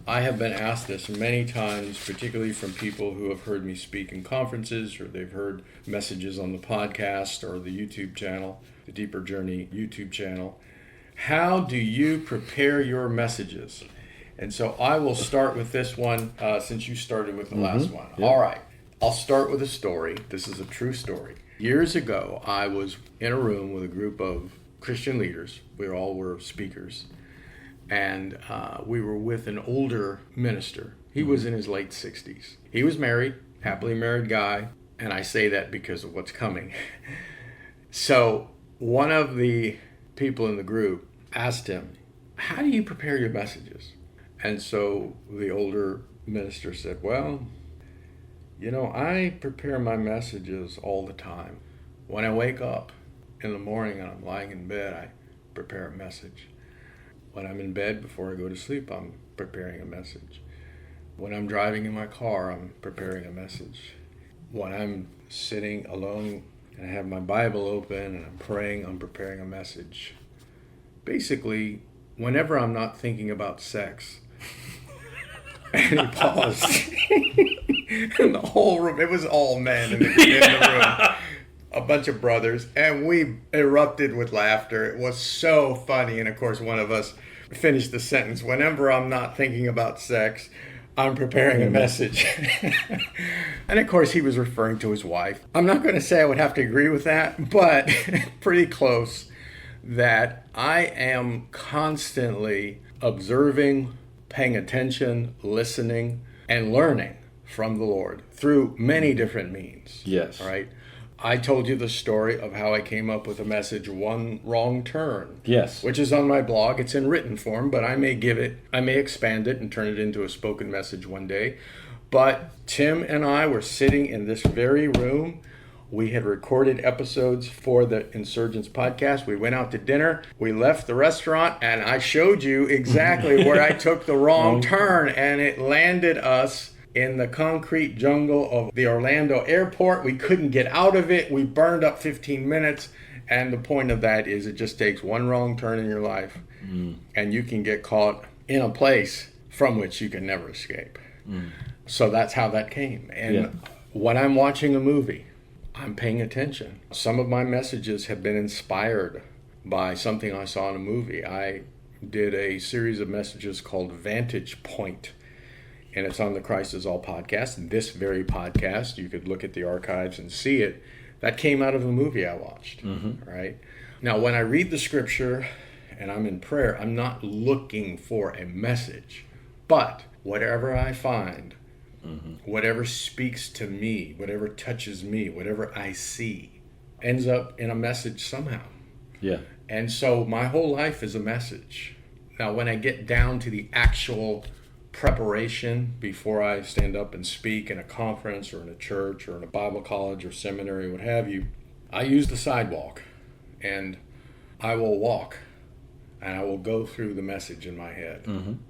I have been asked this many times, particularly from people who have heard me speak in conferences, or they've heard messages on the podcast or the YouTube channel, the Deeper Journey YouTube channel. How do you prepare your messages? And so I will start with this one, since you started with the last one. Yeah. All right. I'll start with a story. This is a true story. Years ago, I was in a room with a group of Christian leaders. We all were speakers. And we were with an older minister. He was in his late 60s. He was married, happily married guy. And I say that because of what's coming. So one of the people in the group asked him, "How do you prepare your messages?" And so the older minister said, "Well, I prepare my messages all the time. When I wake up in the morning and I'm lying in bed, I prepare a message. When I'm in bed before I go to sleep, I'm preparing a message. When I'm driving in my car, I'm preparing a message. When I'm sitting alone and I have my Bible open and I'm praying, I'm preparing a message. Basically, whenever I'm not thinking about sex." And he paused. And the whole room, it was all men in the room. A bunch of brothers, and we erupted with laughter. It was so funny. And of course, one of us finished the sentence, "Whenever I'm not thinking about sex, I'm preparing a message." And of course, he was referring to his wife. I'm not going to say I would have to agree with that, but pretty close, that I am constantly observing, paying attention, listening, and learning from the Lord through many different means. Yes. All right. I told you the story of how I came up with a message, "One Wrong Turn." Yes. Which is on my blog. It's in written form, but I may expand it and turn it into a spoken message one day. But Tim and I were sitting in this very room. We had recorded episodes for the Insurgents podcast. We went out to dinner. We left the restaurant, and I showed you exactly where I took the wrong turn, and it landed us in the concrete jungle of the Orlando airport. We couldn't get out of it. We burned up 15 minutes. And the point of that is it just takes one wrong turn in your life, and you can get caught in a place from which you can never escape. So that's how that came. And when I'm watching a movie, I'm paying attention. Some of my messages have been inspired by something I saw in a movie. I did a series of messages called Vantage Point, and it's on the Christ is All podcast. This very podcast, you could look at the archives and see it. That came out of a movie I watched, right? Now, when I read the scripture and I'm in prayer, I'm not looking for a message. But whatever I find, whatever speaks to me, whatever touches me, whatever I see, ends up in a message somehow. Yeah. And so my whole life is a message. Now, when I get down to the actual preparation before I stand up and speak in a conference or in a church or in a Bible college or seminary, what have you, I use the sidewalk, and I will walk and I will go through the message in my head, and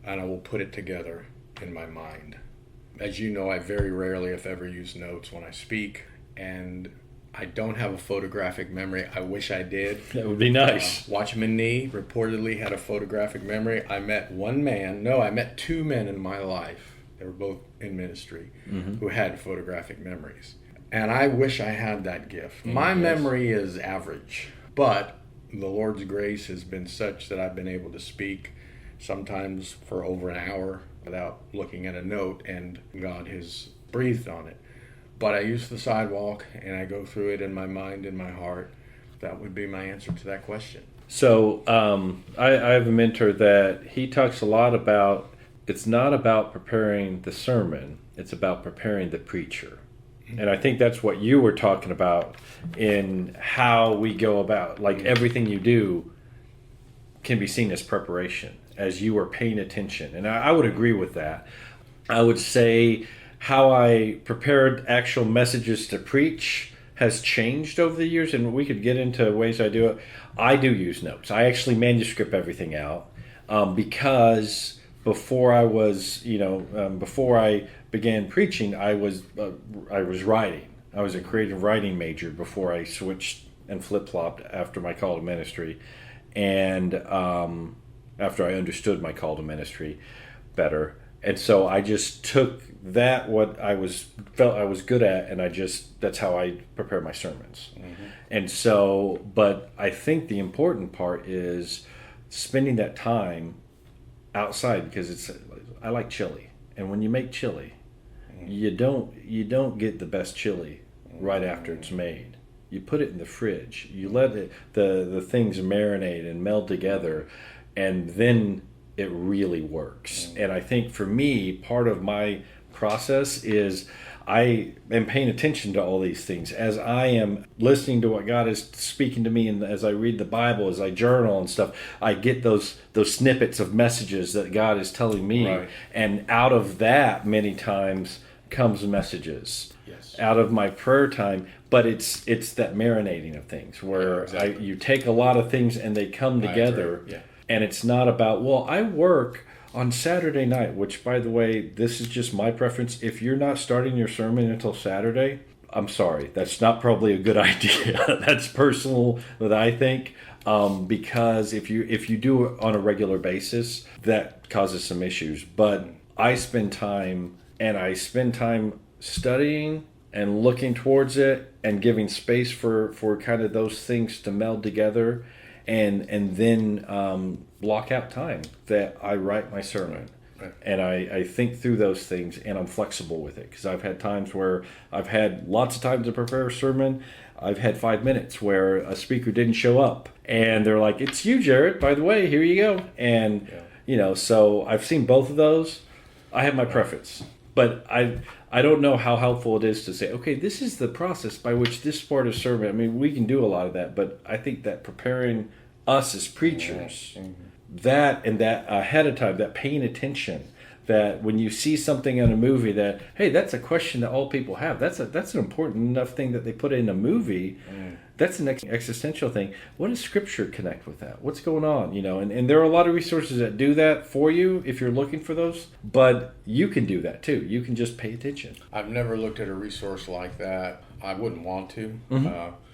I will put it together in my mind. As you know, I very rarely, if ever, use notes when I speak, and I don't have a photographic memory. I wish I did. That would be nice. Watchman Nee reportedly had a photographic memory. I met I met two men in my life. They were both in ministry who had photographic memories. And I wish I had that gift. My memory is average, but the Lord's grace has been such that I've been able to speak sometimes for over an hour without looking at a note, and God has breathed on it. But I use the sidewalk, and I go through it in my mind and my heart. That would be my answer to that question. So I have a mentor that he talks a lot about, it's not about preparing the sermon, it's about preparing the preacher. And I think that's what you were talking about in how we go about, like everything you do can be seen as preparation, as you are paying attention. And I would agree with that. I would say how I prepared actual messages to preach has changed over the years, and we could get into ways I do it. I do use notes. I actually manuscript everything out because before I was, before I began preaching, I was writing. I was a creative writing major before I switched and flip-flopped after my call to ministry, and after I understood my call to ministry. better. And so I just took that, what felt I was good at, and that's how I prepare my sermons. Mm-hmm. And so, but I think the important part is spending that time outside, because I like chili. And when you make chili, you don't get the best chili right after it's made. You put it in the fridge. You let the things marinate and meld together, and then it really works. And I think for me, part of my process is I am paying attention to all these things as I am listening to what God is speaking to me, and as I read the Bible, as I journal and stuff, I get those snippets of messages that God is telling me, right. And out of that, many times comes messages. Yes. Out of my prayer time, but it's that marinating of things where exactly. You take a lot of things and they come together. Right. Yeah. And it's not about, well, I work on Saturday night, which, by the way, this is just my preference. If you're not starting your sermon until Saturday, I'm sorry. That's not probably a good idea. That's personal, that I think, because if you do it on a regular basis, that causes some issues. But I spend time studying and looking towards it and giving space for kind of those things to meld together. And then block out time that I write my sermon. Right. And I think through those things, and I'm flexible with it, because I've had times where I've had lots of time to prepare a sermon. I've had 5 minutes where a speaker didn't show up, and they're like, "It's you, Jared, by the way, here you go." And so I've seen both of those. I have my preference, but I don't know how helpful it is to say, okay, this is the process by which this part of sermon. I mean, we can do a lot of that, but I think that preparing us as preachers, that ahead of time, that paying attention, that when you see something in a movie that, hey, that's a question that all people have. That's an important enough thing that they put in a movie. That's an existential thing. What does Scripture connect with that? What's going on? And there are a lot of resources that do that for you if you're looking for those. But you can do that too. You can just pay attention. I've never looked at a resource like that. I wouldn't want to.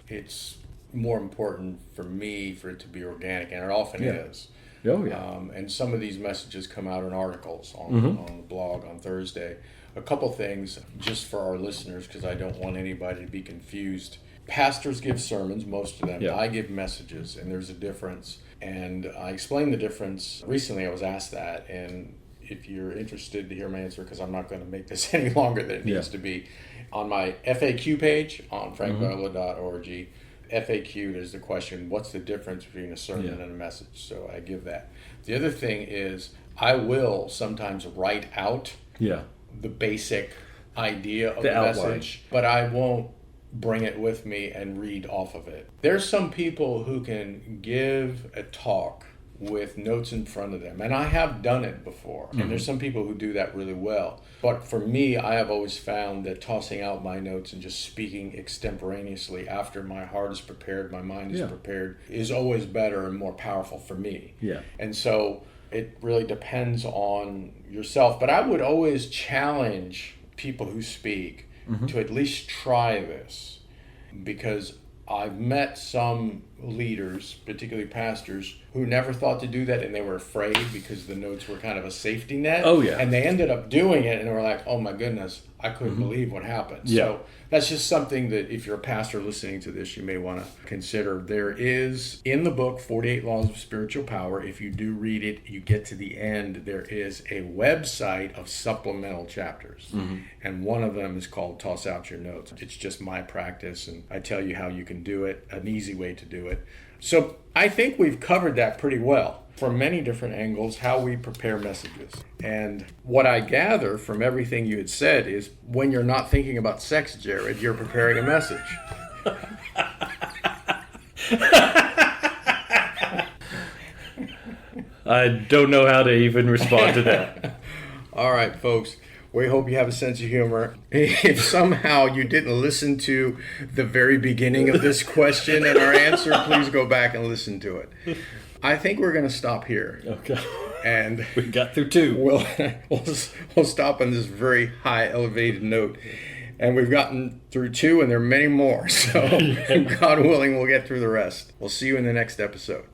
It's more important for me for it to be organic, and it often is. Oh, yeah. And some of these messages come out in articles on the blog on Thursday. A couple things just for our listeners, because I don't want anybody to be confused. Pastors give sermons, most of them. Yeah. I give messages, and there's a difference. And I explained the difference. Recently I was asked that, and if you're interested to hear my answer, because I'm not going to make this any longer than it needs to be, on my FAQ page on frankviola.org, FAQ, there's the question, what's the difference between a sermon and a message? So I give that. The other thing is, I will sometimes write out the basic idea of the message, but I won't bring it with me and read off of it. There's some people who can give a talk with notes in front of them, and I have done it before, and there's some people who do that really well. But for me, I have always found that tossing out my notes and just speaking extemporaneously after my heart is prepared, my mind is prepared, is always better and more powerful for me. And so it really depends on yourself. But I would always challenge people who speak to at least try this, because I've met some leaders, particularly pastors, who never thought to do that, and they were afraid because the notes were kind of a safety net. Oh, yeah. And they ended up doing it, and they were like, oh my goodness, I couldn't believe what happened. So that's just something that if you're a pastor listening to this, you may want to consider. There is, in the book, 48 Laws of Spiritual Power, if you do read it, you get to the end, there is a website of supplemental chapters. And one of them is called Toss Out Your Notes. It's just my practice, and I tell you how you can do it, an easy way to do it. So I think we've covered that pretty well from many different angles, how we prepare messages. And what I gather from everything you had said is when you're not thinking about sex, Jared, you're preparing a message. I don't know how to even respond to that. All right, folks. We hope you have a sense of humor. If somehow you didn't listen to the very beginning of this question and our answer, please go back and listen to it. I think we're going to stop here. Okay. And we got through two. We'll stop on this very high elevated note. And we've gotten through two, and there are many more. So God willing, we'll get through the rest. We'll see you in the next episode.